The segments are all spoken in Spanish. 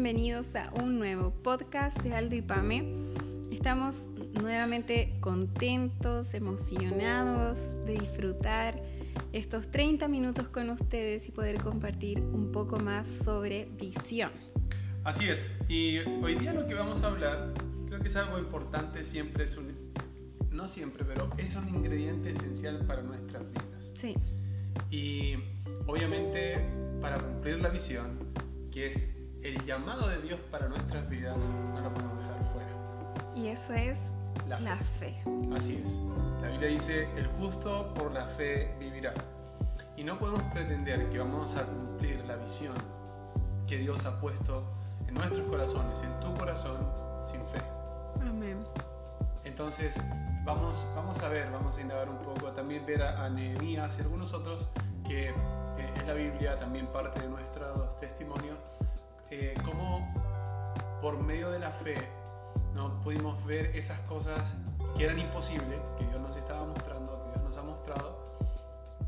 bienvenidos a un nuevo podcast de Aldo y Pame. Estamos nuevamente contentos, emocionados de disfrutar estos 30 minutos con ustedes y poder compartir un poco más sobre visión. Así es, y hoy día lo que vamos a hablar, creo que es algo importante, siempre es no siempre, pero es un ingrediente esencial para nuestras vidas. Sí. Y obviamente para cumplir la visión, que es el llamado de Dios para nuestras vidas, no lo podemos dejar fuera. Y eso es la fe. Así es. La Biblia dice, el justo por la fe vivirá. Y no podemos pretender que vamos a cumplir la visión que Dios ha puesto en nuestros corazones, en tu corazón, sin fe. Amén. Entonces, vamos a indagar un poco, también ver a Nehemías y algunos otros que en la Biblia también parte de nuestros testimonios, cómo por medio de la fe no pudimos ver esas cosas que eran imposibles, que Dios nos estaba mostrando, que Dios nos ha mostrado,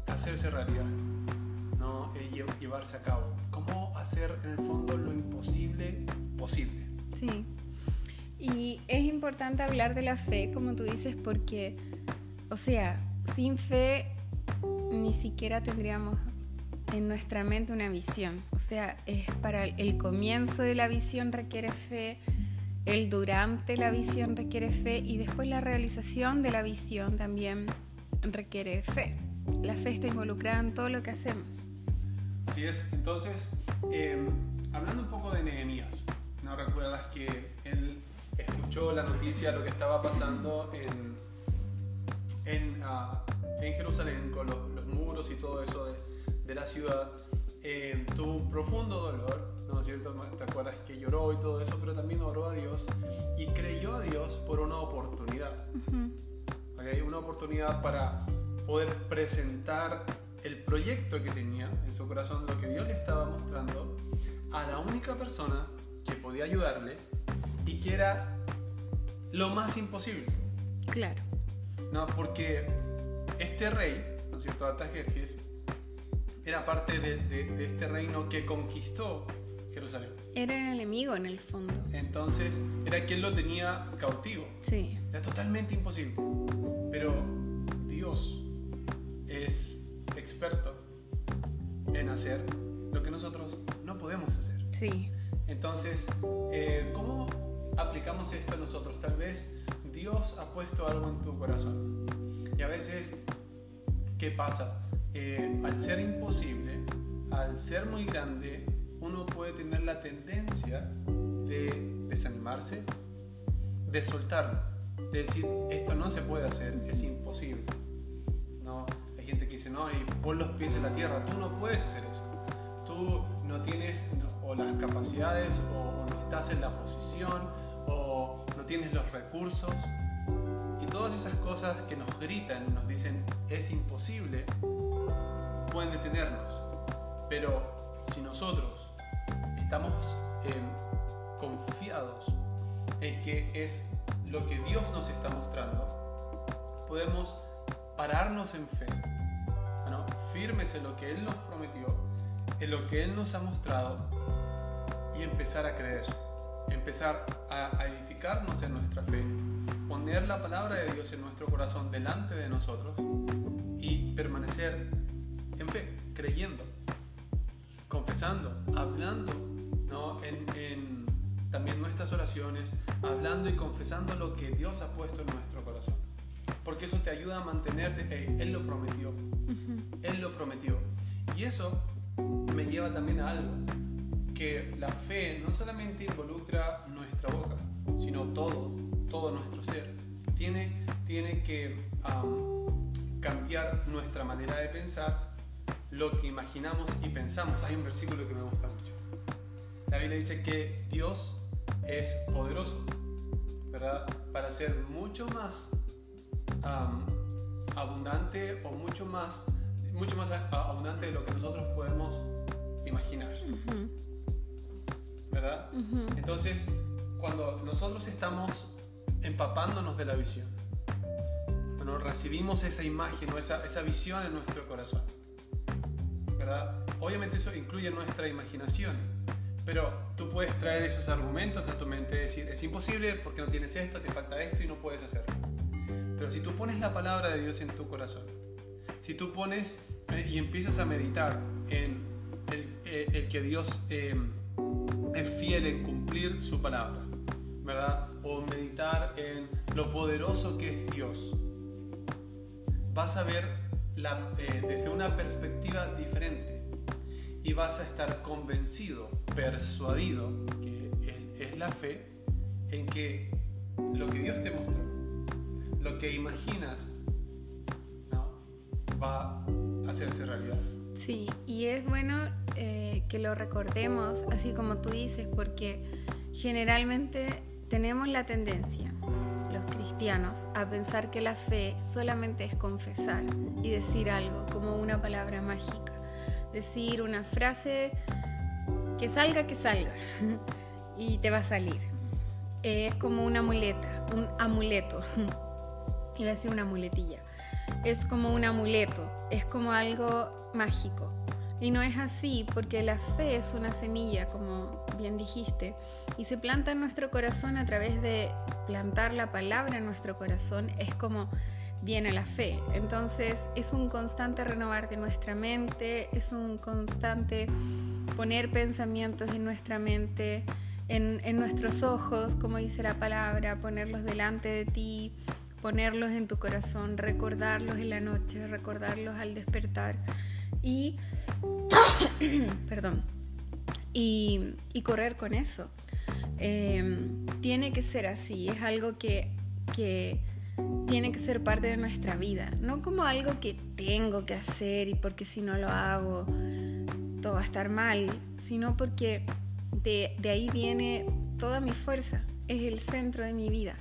hacerse realidad, ¿no? Llevarse a cabo. Cómo hacer en el fondo lo imposible posible. Sí. Y es importante hablar de la fe, como tú dices, porque, sin fe ni siquiera tendríamos en nuestra mente una visión. Es para el comienzo de la visión requiere fe, el durante la visión requiere fe y después la realización de la visión también requiere fe. La fe está involucrada en todo lo que hacemos. Así es. Entonces, hablando un poco de Nehemías, ¿no recuerdas que él escuchó la noticia de lo que estaba pasando en Jerusalén con los muros y todo eso de la ciudad? Tuvo un profundo dolor, ¿no es cierto? ¿Te acuerdas que lloró y todo eso? Pero también oró a Dios y creyó a Dios por una oportunidad. ¿Okay? Una oportunidad para poder presentar el proyecto que tenía en su corazón, lo que Dios le estaba mostrando, a la única persona que podía ayudarle y que era lo más imposible. Claro. No, porque este rey, ¿no es cierto?, Artajerjes, era parte de este reino que conquistó Jerusalén. Era el enemigo en el fondo. Entonces, era quien lo tenía cautivo. Sí. Era totalmente imposible. Pero Dios es experto en hacer lo que nosotros no podemos hacer. Sí. Entonces, ¿cómo aplicamos esto a nosotros? Tal vez Dios ha puesto algo en tu corazón. Y a veces, ¿qué pasa? Al ser imposible, al ser muy grande, uno puede tener la tendencia de desanimarse, de soltarlo, de decir, esto no se puede hacer, es imposible. ¿No? Hay gente que dice, no, y pon los pies en la tierra, tú no puedes hacer eso. Tú no tienes o las capacidades, o no estás en la posición, o no tienes los recursos. Y todas esas cosas que nos gritan, nos dicen, es imposible, pueden detenernos. Pero si nosotros estamos confiados en que es lo que Dios nos está mostrando, podemos pararnos en fe, ¿no? Firmes en lo que Él nos prometió, en lo que Él nos ha mostrado, y empezar a creer, empezar a edificarnos en nuestra fe, poner la palabra de Dios en nuestro corazón delante de nosotros y permanecer en fe, creyendo, confesando, hablando, ¿no? en también nuestras oraciones, hablando y confesando lo que Dios ha puesto en nuestro corazón, porque eso te ayuda a mantenerte. Él lo prometió. Él lo prometió, y eso me lleva también a algo, que la fe no solamente involucra nuestra boca, sino todo nuestro ser. Tiene que cambiar nuestra manera de pensar, lo que imaginamos y pensamos. Hay un versículo que me gusta mucho. La Biblia dice que Dios es poderoso, ¿verdad?, para hacer mucho más abundante, o mucho más abundante de lo que nosotros podemos imaginar. ¿Verdad? Entonces, cuando nosotros estamos empapándonos de la visión, cuando recibimos esa imagen o esa visión en nuestro corazón, ¿verdad? Obviamente eso incluye nuestra imaginación, Pero tú puedes traer esos argumentos a tu mente y decir, es imposible porque no tienes esto, te falta esto y no puedes hacerlo. Pero si tú pones la palabra de Dios en tu corazón, si tú pones y empiezas a meditar en el que Dios es fiel en cumplir su palabra, ¿verdad? O meditar en lo poderoso que es Dios, vas a ver desde una perspectiva diferente y vas a estar convencido, persuadido, que es la fe, en que lo que Dios te mostró, lo que imaginas, ¿no?, va a hacerse realidad. Sí, y es bueno que lo recordemos, así como tú dices, porque generalmente tenemos la tendencia, los cristianos, a pensar que la fe solamente es confesar y decir algo, como una palabra mágica, decir una frase que salga y te va a salir. Es como una muleta, un amuleto, iba a decir una muletilla. Es como un amuleto, es como algo mágico. Y no es así, porque la fe es una semilla, como bien dijiste, y se planta en nuestro corazón a través de plantar la palabra en nuestro corazón, es como viene la fe. Entonces es un constante renovar de nuestra mente, es un constante poner pensamientos en nuestra mente, en nuestros ojos, como dice la palabra, ponerlos delante de ti, ponerlos en tu corazón, recordarlos en la noche, recordarlos al despertar y perdón, y correr con eso. Tiene que ser así, es algo que tiene que ser parte de nuestra vida, no como algo que tengo que hacer y porque si no lo hago todo va a estar mal, sino porque de ahí viene toda mi fuerza, es el centro de mi vida,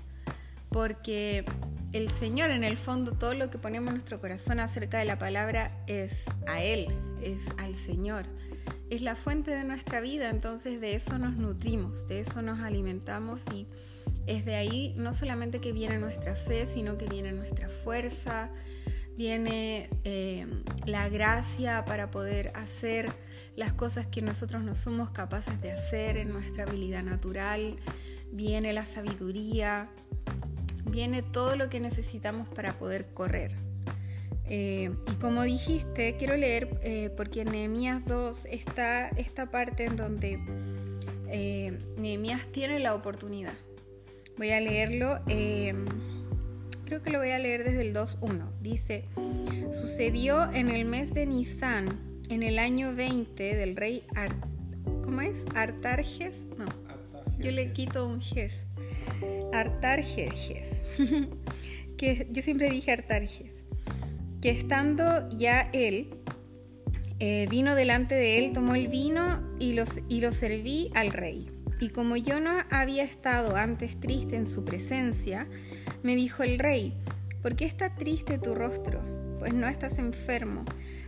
porque el Señor, en el fondo, todo lo que ponemos en nuestro corazón acerca de la palabra es a Él, es al Señor, es la fuente de nuestra vida. Entonces de eso nos nutrimos, de eso nos alimentamos, y es de ahí no solamente que viene nuestra fe, sino que viene nuestra fuerza, viene la gracia para poder hacer las cosas que nosotros no somos capaces de hacer en nuestra habilidad natural, viene la sabiduría, viene todo lo que necesitamos para poder correr. Y como dijiste, quiero leer, porque en Nehemías 2 está esta parte en donde Nehemías tiene la oportunidad. Voy a leerlo, creo que lo voy a leer desde el 2.1. Dice: sucedió en el mes de Nisán, en el año 20 del rey Artajerjes. No, yo le quito un jes. Artajerjes. Que yo siempre dije Artajerjes. Que estando ya él, vino delante de él, tomó el vino y lo serví al rey. Y como yo no había estado antes triste en su presencia, me dijo el rey: ¿por qué está triste tu rostro? Pues no estás enfermo.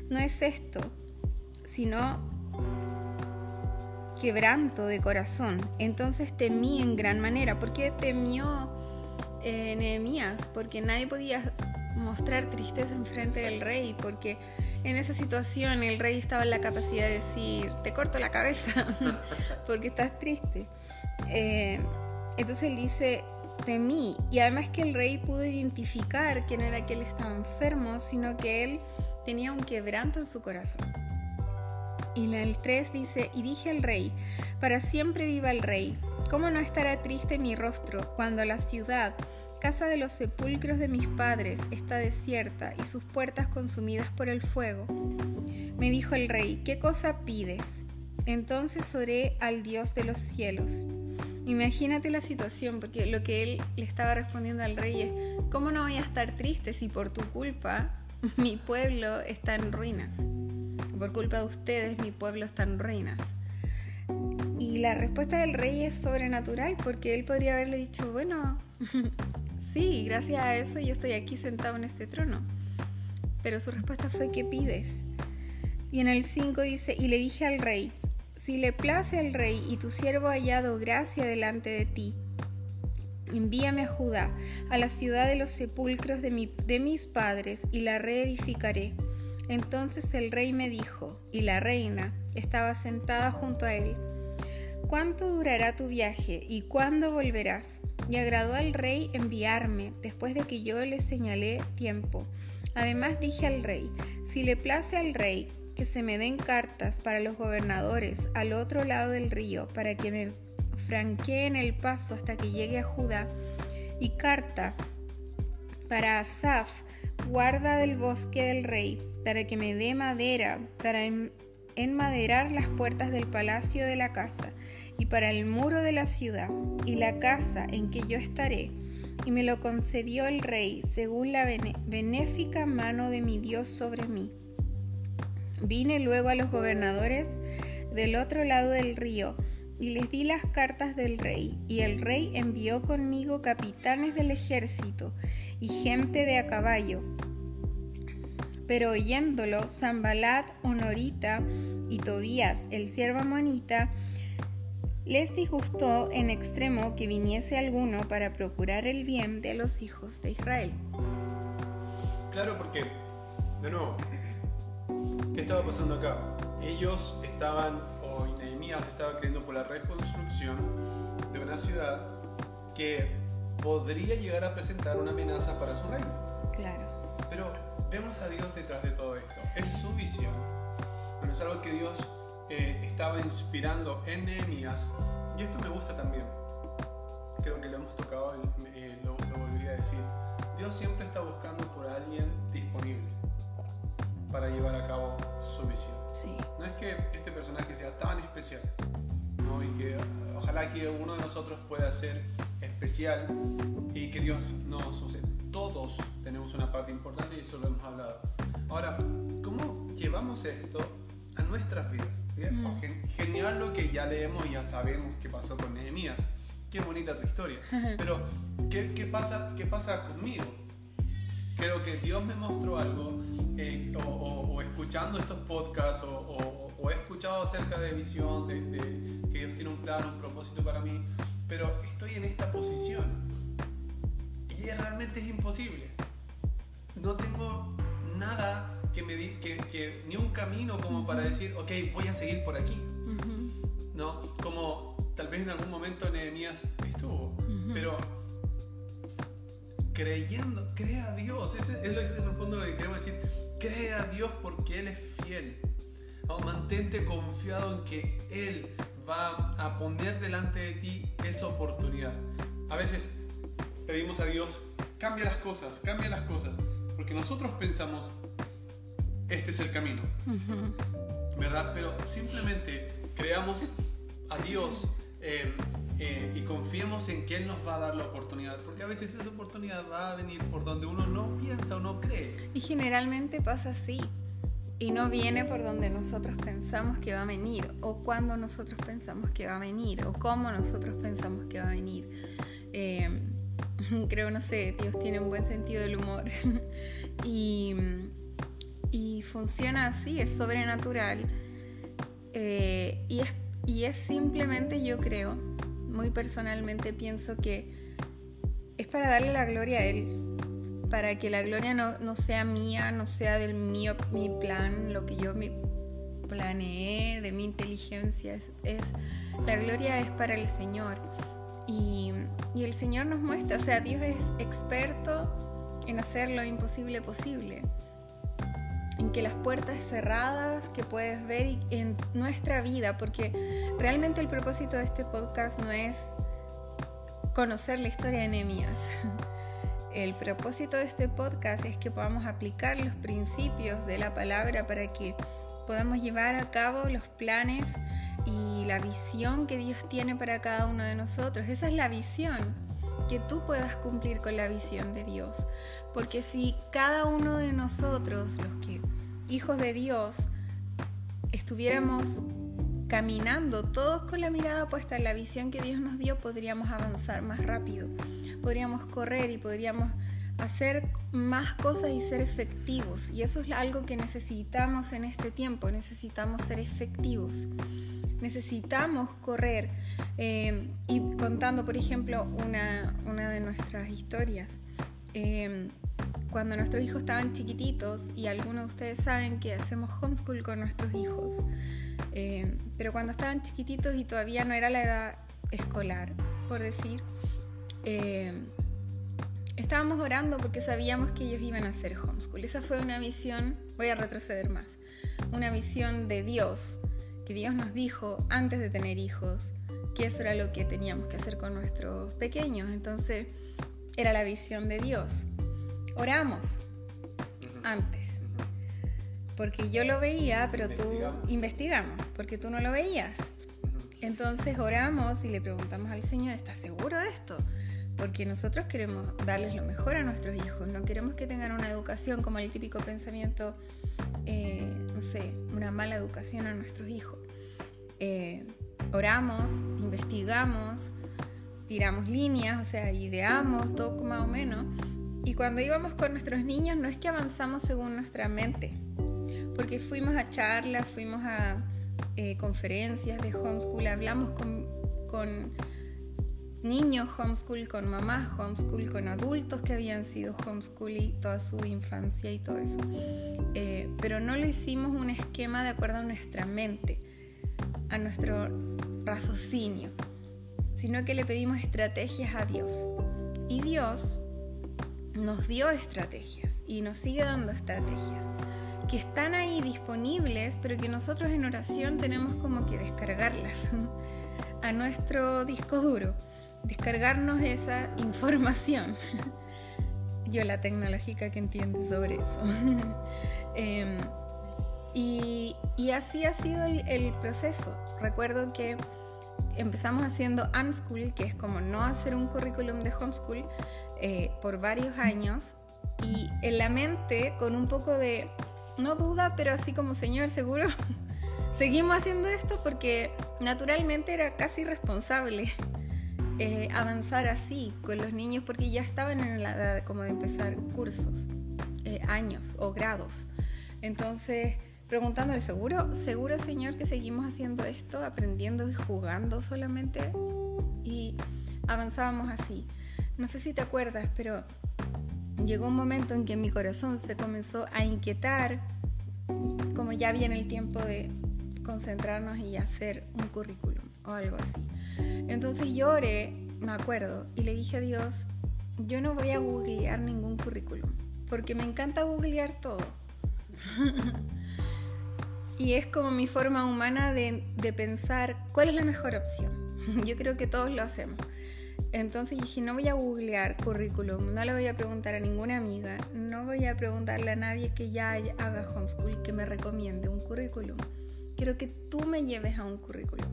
No es esto, sino quebranto de corazón. Entonces temí en gran manera. ¿Por qué temió Nehemías? Porque nadie podía mostrar tristeza en frente del rey, porque en esa situación el rey estaba en la capacidad de decir: te corto la cabeza porque estás triste. Entonces él dice: temí. Y además que el rey pudo identificar que no era que él estaba enfermo, sino que él tenía un quebranto en su corazón. Y en el 3 dice: y dije al rey: para siempre viva el rey. ¿Cómo no estará triste mi rostro cuando la ciudad, casa de los sepulcros de mis padres, está desierta y sus puertas consumidas por el fuego? Me dijo el rey: ¿qué cosa pides? Entonces oré al Dios de los cielos. Imagínate la situación, porque lo que él le estaba respondiendo al rey es: ¿cómo no voy a estar triste si por tu culpa mi pueblo está en ruinas? Por culpa de ustedes mi pueblo está en ruinas. Y la respuesta del rey es sobrenatural, porque él podría haberle dicho: bueno, sí, gracias a eso yo estoy aquí sentado en este trono. Pero su respuesta fue: ¿qué pides? Y en el 5 dice: y le dije al rey: si le place al rey y tu siervo ha hallado gracia delante de ti, envíame a Judá, a la ciudad de los sepulcros de mis padres, y la reedificaré. Entonces el rey me dijo, y la reina estaba sentada junto a éy: ¿cuánto durará tu viaje y cuándo volverás? Y agradó al rey enviarme, después de que yo le señalé tiempo. Además dije al rey, si le place al rey, que se me den cartas para los gobernadores al otro lado del río, para que me franqueen el paso hasta que llegue a Judá, y carta para Asaf, guarda del bosque del rey, para que me dé madera para enmaderar las puertas del palacio de la casa, y para el muro de la ciudad, y la casa en que yo estaré. Y me lo concedió el rey, según la benéfica mano de mi Dios sobre mí. Vine luego a los gobernadores del otro lado del río, y les di las cartas del rey, y el rey envió conmigo capitanes del ejército y gente de a caballo. Pero oyéndolo, Sanbalat, Honorita y Tobías, el siervo amonita, les disgustó en extremo que viniese alguno para procurar el bien de los hijos de Israel. Claro, porque, de nuevo, ¿qué estaba pasando acá? Ellos estaban, o Nehemías estaba creyendo por la reconstrucción de una ciudad que podría llegar a presentar una amenaza para su reino. Claro. Pero vemos a Dios detrás de todo esto. Sí. Es su visión. Bueno, es algo que Dios estaba inspirando en Nehemías. Y esto me gusta también. Creo que lo hemos tocado, lo volvería a decir. Dios siempre está buscando por alguien disponible para llevar a cabo su visión. Sí. No es que este personaje sea tan especial, ¿no? Y que ojalá que uno de nosotros pueda ser especial y que Dios nos use. Todos tenemos una parte importante y eso lo hemos hablado. Ahora, ¿cómo llevamos esto a nuestras vidas? Genial lo que ya leemos y ya sabemos qué pasó con Nehemías. Qué bonita tu historia. Pero, ¿qué pasa conmigo? Creo que Dios me mostró algo, o escuchando estos podcasts, o he escuchado acerca de visión, de que Dios tiene un plan, un propósito para mí, pero estoy en esta posición y realmente es imposible. No tengo nada que me que ni un camino como para decir, ok, voy a seguir por aquí. ¿No? Como tal vez en algún momento Nehemías estuvo, pero cree a Dios. Ese es en el fondo lo que queremos decir. Cree a Dios porque Él es fiel. ¿No? Mantente confiado en que Él va a poner delante de ti esa oportunidad. A veces pedimos a Dios, cambia las cosas, porque nosotros pensamos, este es el camino, ¿verdad? Pero simplemente creamos a Dios y confiemos en que Él nos va a dar la oportunidad, porque a veces esa oportunidad va a venir por donde uno no piensa o no cree. Y generalmente pasa así, y no viene por donde nosotros pensamos que va a venir, o cuando nosotros pensamos que va a venir, o cómo nosotros pensamos que va a venir. Creo, no sé, Dios tiene un buen sentido del humor y funciona así, es sobrenatural, y es simplemente, yo creo, muy personalmente pienso que es para darle la gloria a Él, para que la gloria no sea mía, no sea del mi plan, lo que yo me planeé, de mi inteligencia, la gloria es para el Señor. Y el Señor nos muestra, o sea, Dios es experto en hacer lo imposible posible, en que las puertas cerradas que puedes ver en nuestra vida, porque realmente el propósito de este podcast no es conocer la historia de Nehemías. El propósito de este podcast es que podamos aplicar los principios de la palabra para que podamos llevar a cabo los planes y la visión que Dios tiene para cada uno de nosotros. Esa es la visión, que tú puedas cumplir con la visión de Dios. Porque si cada uno de nosotros, los que hijos de Dios, estuviéramos caminando todos con la mirada puesta en la visión que Dios nos dio, podríamos avanzar más rápido, podríamos correr y podríamos hacer más cosas y ser efectivos. Y eso es algo que necesitamos en este tiempo, necesitamos ser efectivos. Necesitamos correr. Y contando, por ejemplo, una de nuestras historias, cuando nuestros hijos estaban chiquititos, y algunos de ustedes saben que hacemos homeschool con nuestros hijos, Pero cuando estaban chiquititos y todavía no era la edad escolar, por decir, estábamos orando porque sabíamos que ellos iban a hacer homeschool. Esa fue una visión, voy a retroceder más, una visión de Dios, que Dios nos dijo antes de tener hijos, que eso era lo que teníamos que hacer con nuestros pequeños. Entonces era la visión de Dios. Oramos antes, porque yo lo veía, pero investigamos, porque tú no lo veías. Entonces oramos y le preguntamos al Señor, ¿estás seguro de esto? Porque nosotros queremos darles lo mejor a nuestros hijos, no queremos que tengan una educación como el típico pensamiento, no sé, una mala educación a nuestros hijos. Oramos, investigamos, tiramos líneas, o sea, ideamos todo más o menos. Y cuando íbamos con nuestros niños no es que avanzamos según nuestra mente, porque fuimos a charlas, fuimos a conferencias de homeschool, hablamos con niños homeschool, con mamás homeschool, con adultos que habían sido homeschool y toda su infancia y todo eso. Pero no lo hicimos un esquema de acuerdo a nuestra mente, a nuestro raciocinio, sino que le pedimos estrategias a Dios. Y Dios nos dio estrategias y nos sigue dando estrategias que están ahí disponibles, pero que nosotros en oración tenemos como que descargarlas a nuestro disco duro, descargarnos esa información. Yo la tecnológica que entiende sobre eso. Y así ha sido el proceso. Recuerdo que empezamos haciendo unschool, que es como no hacer un currículum de homeschool, por varios años, y en la mente con un poco de, no duda, pero así como, Señor, ¿seguro? Seguimos haciendo esto, porque naturalmente era casi irresponsable avanzar así con los niños, porque ya estaban en la edad como de empezar cursos, años o grados. Entonces, preguntándole, ¿seguro, Señor, que seguimos haciendo esto, aprendiendo y jugando solamente? Y avanzábamos así. No sé si te acuerdas, pero llegó un momento en que mi corazón se comenzó a inquietar, como ya viene el tiempo de concentrarnos y hacer un currículum o algo así. Entonces yo oré, me acuerdo, y le dije a Dios, yo no voy a googlear ningún currículum, porque me encanta googlear todo. Y es como mi forma humana de pensar cuál es la mejor opción. Yo creo que todos lo hacemos. Entonces dije, no voy a googlear currículum, no le voy a preguntar a ninguna amiga, no voy a preguntarle a nadie que ya haga homeschool que me recomiende un currículum. Quiero que tú me lleves a un currículum.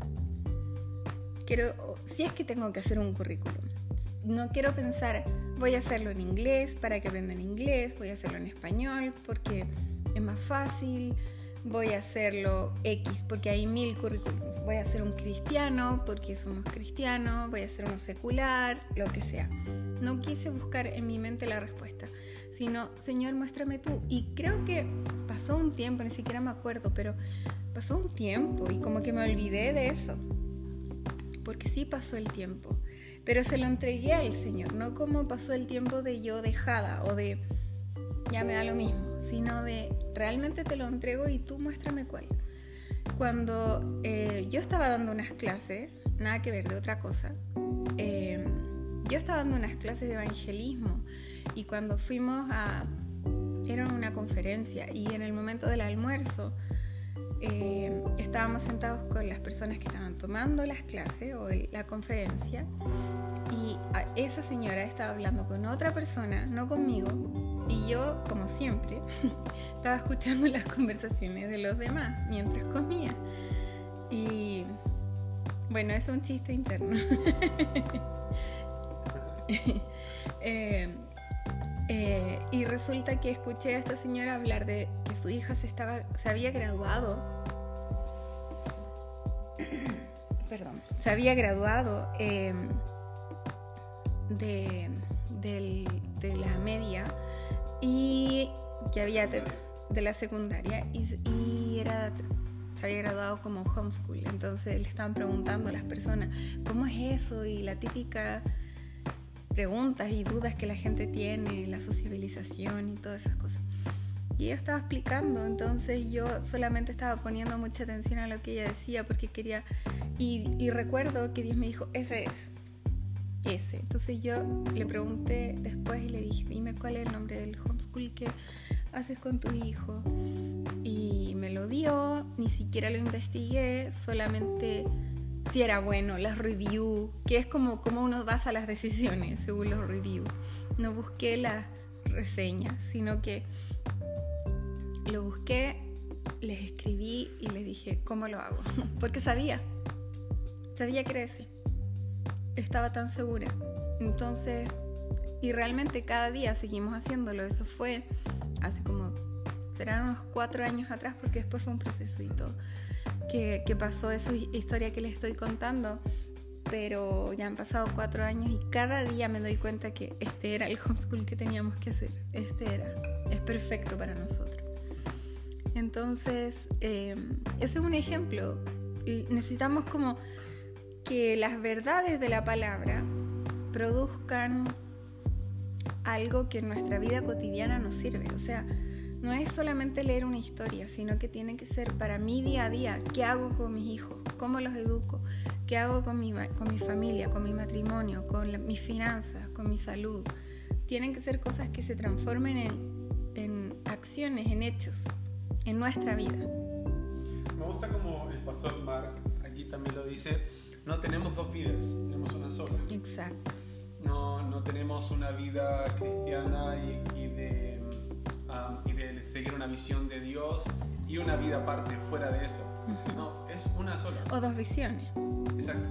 Si es que tengo que hacer un currículum, no quiero pensar, voy a hacerlo en inglés para que aprendan inglés, voy a hacerlo en español porque es más fácil, voy a hacerlo X porque hay 1000 currículums, voy a hacer un cristiano porque somos cristianos, voy a hacer uno secular, lo que sea. No quise buscar en mi mente la respuesta, sino, Señor, muéstrame tú. Y creo que pasó un tiempo, ni siquiera me acuerdo, pero pasó un tiempo y como que me olvidé de eso, porque sí pasó el tiempo, pero se lo entregué al Señor, no como pasó el tiempo de yo dejada o de ya me da lo mismo, sino de realmente te lo entrego y tú muéstrame cuál. Cuando yo estaba dando unas clases, nada que ver, de otra cosa, yo estaba dando unas clases de evangelismo y cuando fuimos era una conferencia y en el momento del almuerzo estábamos sentados con las personas que estaban tomando las clases o la conferencia y esa señora estaba hablando con otra persona, no conmigo, y yo, como siempre, estaba escuchando las conversaciones de los demás mientras comía. Y bueno, es un chiste interno. Y resulta que escuché a esta señora hablar de que su hija se había graduado. Perdón, se había graduado de la media y que había de la secundaria y se había graduado como homeschool. Entonces le estaban preguntando a las personas ¿cómo es eso? Y la típica preguntas y dudas que la gente tiene, la sociabilización y todas esas cosas. Y ella estaba explicando, entonces yo solamente estaba poniendo mucha atención a lo que ella decía porque quería... Y recuerdo que Dios me dijo, ese es. Ese. Entonces yo le pregunté después y le dije, dime cuál es el nombre del homeschool que haces con tu hijo. Y me lo dio, ni siquiera lo investigué, solamente si era bueno, las reviews, que es como uno basa las decisiones según los reviews. No busqué las reseñas, sino que lo busqué, les escribí y les dije, ¿cómo lo hago? Porque sabía que era ese. Estaba tan segura. Entonces, y realmente cada día seguimos haciéndolo. Eso fue hace como, serán unos 4 años atrás, porque después fue un proceso y todo, que pasó esa historia que les estoy contando. Pero ya han pasado 4 años y cada día me doy cuenta que este era el homeschool que teníamos que hacer. Es perfecto para nosotros. Entonces, ese es un ejemplo. Necesitamos como que las verdades de la palabra produzcan algo que en nuestra vida cotidiana nos sirve. O sea, no es solamente leer una historia, sino que tiene que ser para mi día a día. ¿Qué hago con mis hijos? ¿Cómo los educo? ¿Qué hago con mi familia, con mi matrimonio, con mis finanzas, con mi salud? Tienen que ser cosas que se transformen en acciones, en hechos, en nuestra vida. Me gusta como el pastor Mark aquí también lo dice, no tenemos 2 vidas, tenemos una sola. Exacto. No tenemos una vida cristiana y de seguir una visión de Dios y una vida aparte fuera de eso. Uh-huh. No, es una sola. O 2 visiones. Exacto,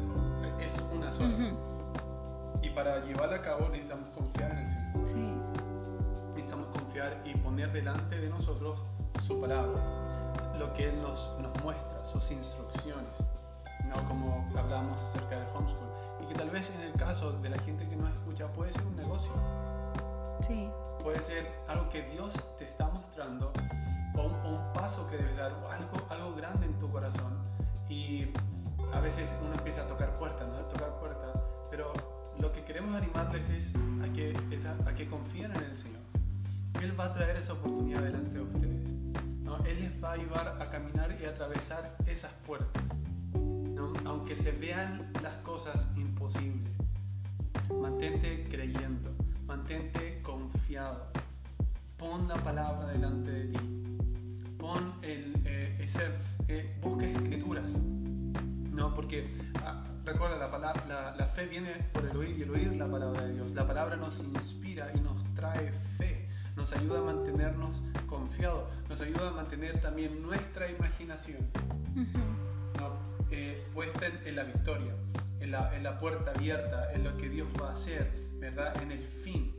es una sola. Uh-huh. Y para llevarla a cabo necesitamos confiar en el Señor. Sí. Necesitamos confiar y poner delante de nosotros su palabra, lo que Él nos muestra, sus instrucciones, ¿no? Como hablamos acerca del homeschool. Y que tal vez en el caso de la gente que nos escucha puede ser un negocio. Sí. Puede ser algo que Dios te está mostrando o un paso que debes dar, o algo grande en tu corazón. Y a veces uno empieza a tocar puertas, pero lo que queremos animarles es a que confíen en el Señor. Él va a traer esa oportunidad delante de ustedes, ¿no? Él les va a ayudar a caminar y a atravesar esas puertas, ¿no? Aunque se vean las cosas imposibles. Mantente creyendo, mantente confiado. Pon la palabra delante de ti. Pon busca escrituras, ¿no? Porque recuerda, la fe viene por el oír y el oír la palabra de Dios. La palabra nos inspira y nos trae fe. Nos ayuda a mantenernos confiados, nos ayuda a mantener también nuestra imaginación, ¿no? Puesta en la victoria, en la puerta abierta, en lo que Dios va a hacer, ¿verdad? En el fin.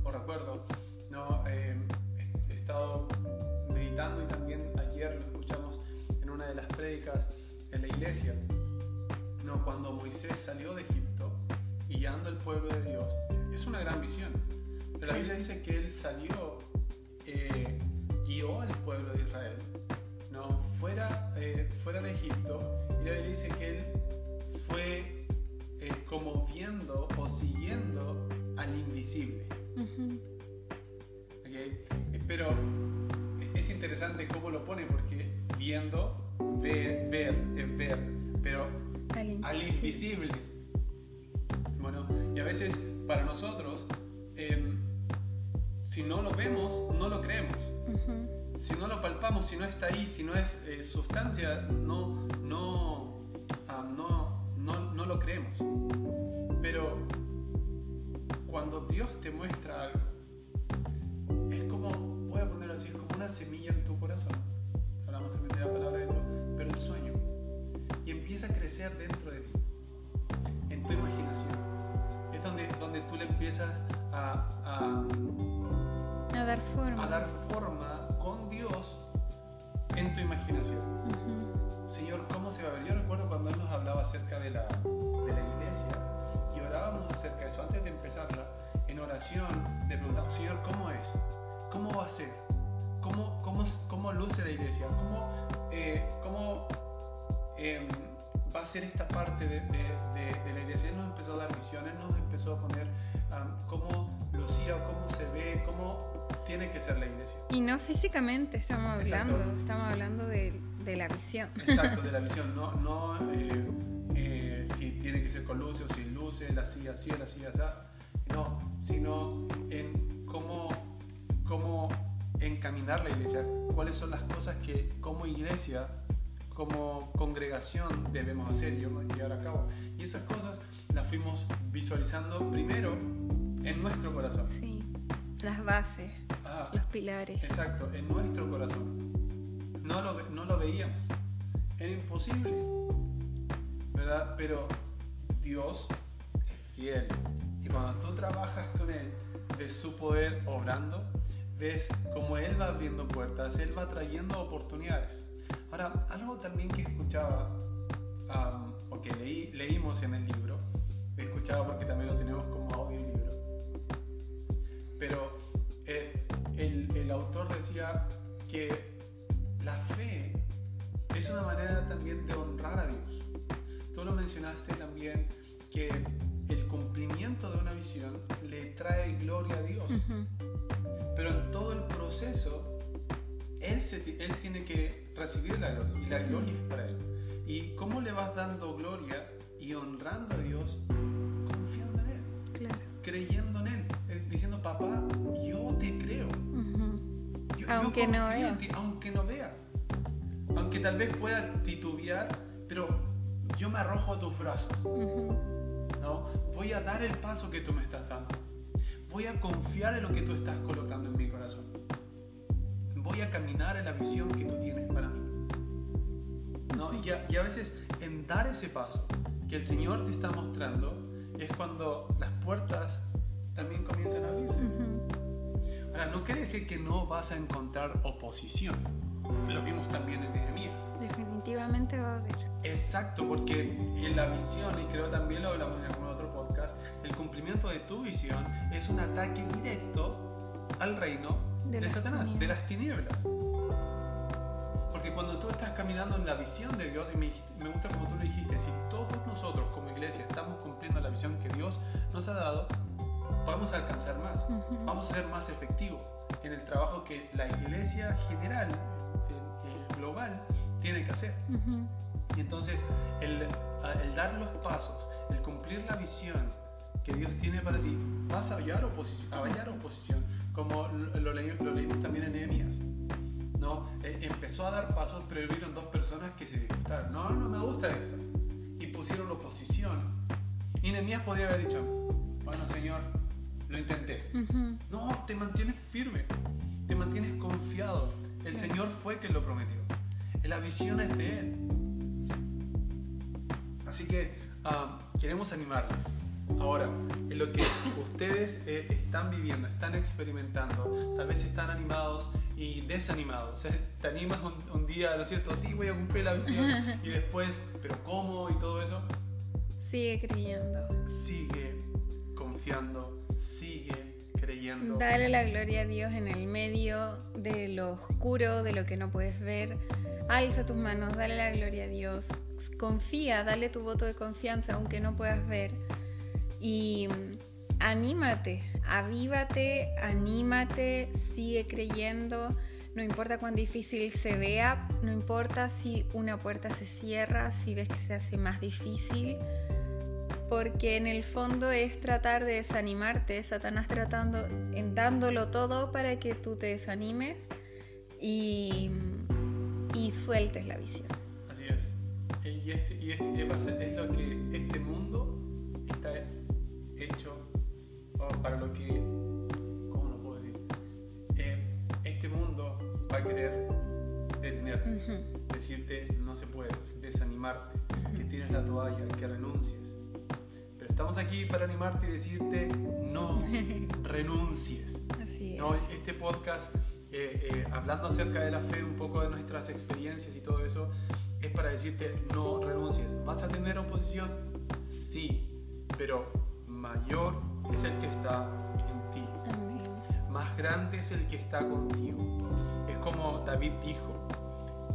Recuerdo, ¿no? He estado meditando y también ayer lo escuchamos en una de las prédicas en la iglesia, ¿no? Cuando Moisés salió de Egipto y guiando al pueblo de Dios. Es una gran visión, pero la Biblia dice que él salió, guió al pueblo de Israel, ¿no? fuera de Egipto, y la Biblia dice que él fue como viendo o siguiendo al invisible. Uh-huh. ¿Okay? Pero es interesante cómo lo pone, porque viendo, ver, pero al invisible. Bueno, y a veces para nosotros, si no lo vemos, no lo creemos. Uh-huh. Si no lo palpamos, si no está ahí, si no es sustancia, no lo creemos. Pero cuando Dios te muestra algo, es como, voy a ponerlo así, es como una semilla en tu corazón. Hablamos también de la palabra de eso, pero el sueño. Y empieza a crecer dentro de ti, en tu imaginación. Es donde tú le empiezas a dar forma con Dios en tu imaginación. Uh-huh. Señor, ¿cómo se va a ver? Yo recuerdo cuando Él nos hablaba acerca de la iglesia y orábamos acerca de eso antes de empezarla. En oración le preguntamos, Señor, ¿cómo es? ¿Cómo va a ser? ¿Cómo luce la iglesia? ¿Cómo va a ser esta parte de la iglesia? Él nos empezó a dar visiones, nos empezó a poner cómo lucía o cómo se ve, cómo tiene que ser la iglesia. Y no físicamente estamos hablando, Exacto. estamos hablando de la visión. Exacto, de la visión, no si tiene que ser con luces o sin luces, la silla así, la silla así, no, sino en cómo encaminar la iglesia, cuáles son las cosas que como iglesia, como congregación debemos hacer y llevar a cabo. Y esas cosas las fuimos visualizando primero en nuestro corazón. Sí, las bases, los pilares. Exacto, en nuestro corazón. No lo veíamos, era imposible, ¿verdad? Pero Dios es fiel. Y cuando tú trabajas con Él, ves su poder obrando, ves cómo Él va abriendo puertas, Él va trayendo oportunidades. Ahora, algo también que escuchaba, o que leímos en el libro, escuchaba porque también lo tenemos como audiolibro, pero el autor decía que la fe es una manera también de honrar a Dios. Tú lo mencionaste también, que el cumplimiento de una visión le trae gloria a Dios. Uh-huh. Pero en todo el proceso, él tiene que recibir la gloria, y la gloria es para Él. ¿Y cómo le vas dando gloria y honrando a Dios? Confiando en Él, claro, creyendo en Él, diciendo: papá, yo te creo. uh-huh. Aunque no vea. Aunque no vea, aunque tal vez pueda titubear, pero yo me arrojo a tus brazos. Uh-huh. ¿No? Voy a dar el paso que tú me estás dando. Voy a confiar en lo que tú estás colocando en mi corazón. Voy a caminar en la visión que tú tienes para mí, ¿no? Y a veces en dar ese paso que el Señor te está mostrando es cuando las puertas también comienzan a abrirse. Uh-huh. Ahora, no quiere decir que no vas a encontrar oposición. Lo vimos también en Nehemías. Definitivamente va a haber. Exacto, porque en la visión, y creo también lo hablamos en algún otro podcast, el cumplimiento de tu visión es un ataque directo al reino de Satanás, de las tinieblas. Porque cuando tú estás caminando en la visión de Dios, y me gusta como tú lo dijiste, si todos nosotros como iglesia estamos cumpliendo la visión que Dios nos ha dado, vamos a alcanzar más, uh-huh. vamos a ser más efectivos en el trabajo que la iglesia general, global, tiene que hacer. Uh-huh. Y entonces el dar los pasos, el cumplir la visión que Dios tiene para ti, vas a hallar oposición, como lo leímos también en Nehemías, ¿no? Empezó a dar pasos, pero hubieron dos personas que se disgustaron. No me gusta esto, y pusieron oposición. Y Nehemías podría haber dicho: bueno, Señor, lo intenté. Uh-huh. No, te mantienes firme, te mantienes confiado. El Señor fue quien lo prometió. La visión es de Él. Así que queremos animarles. Ahora, en lo que ustedes están viviendo, están experimentando, tal vez están animados y desanimados. O sea, te animas un día, ¿no es cierto? Sí, voy a cumplir la visión. Y después, ¿pero cómo? Y todo eso. Sigue creyendo. Sigue confiando, sigue creyendo. Dale la gloria a Dios en el medio de lo oscuro, de lo que no puedes ver. Alza tus manos, dale la gloria a Dios. Confía, dale tu voto de confianza aunque no puedas ver. Y anímate, avívate, anímate, sigue creyendo. No importa cuán difícil se vea, no importa si una puerta se cierra, si ves que se hace más difícil, porque en el fondo es tratar de desanimarte, Satanás dándolo todo para que tú te desanimes y sueltes la visión. Así es. Es lo que este mundo está hecho para lo que, ¿cómo lo puedo decir? Este mundo va a querer detenerte, uh-huh. Decirte no se puede, desanimarte, uh-huh. Que tires la toalla, que renuncies. Pero estamos aquí para animarte y decirte no renuncies. Así es. ¿No? Este podcast, hablando acerca de la fe, un poco de nuestras experiencias y todo eso, es para decirte no renuncies. ¿Vas a tener oposición? Sí, pero mayor es el que está en ti. Amén. Más grande es el que está contigo. Es como David dijo: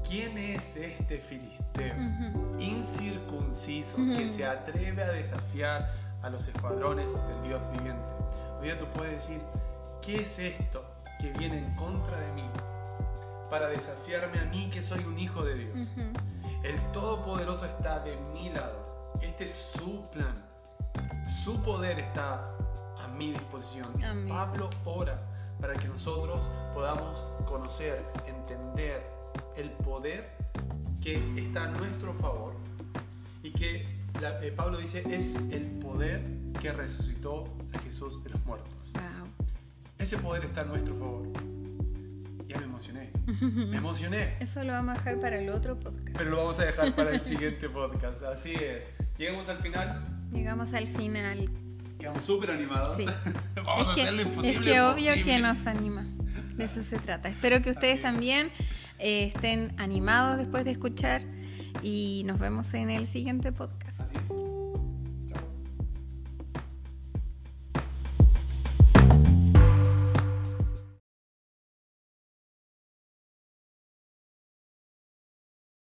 ¿quién es este filisteo, uh-huh. incircunciso, uh-huh. que se atreve a desafiar a los escuadrones del Dios viviente. Hoy día tú puedes decir, ¿qué es esto que viene en contra de mí para desafiarme a mí que soy un hijo de Dios? El Todopoderoso está de mi lado. Este es su plan. Su poder está a mi disposición. Amén. Pablo ora para que nosotros podamos conocer, entender el poder que está a nuestro favor y que Pablo dice es el poder que resucitó a Jesús de los muertos. Wow. Ese poder está a nuestro favor. Ya me emocioné. Me emocioné. Eso lo vamos a dejar para el otro podcast. Pero lo vamos a dejar para el siguiente podcast. Así es. Llegamos al final. Llegamos al final. Quedamos súper animados. Sí. Vamos a hacer lo imposible. Es que obvio posible. que nos anima. De eso se trata. Espero que ustedes también estén animados después de escuchar y nos vemos en el siguiente podcast.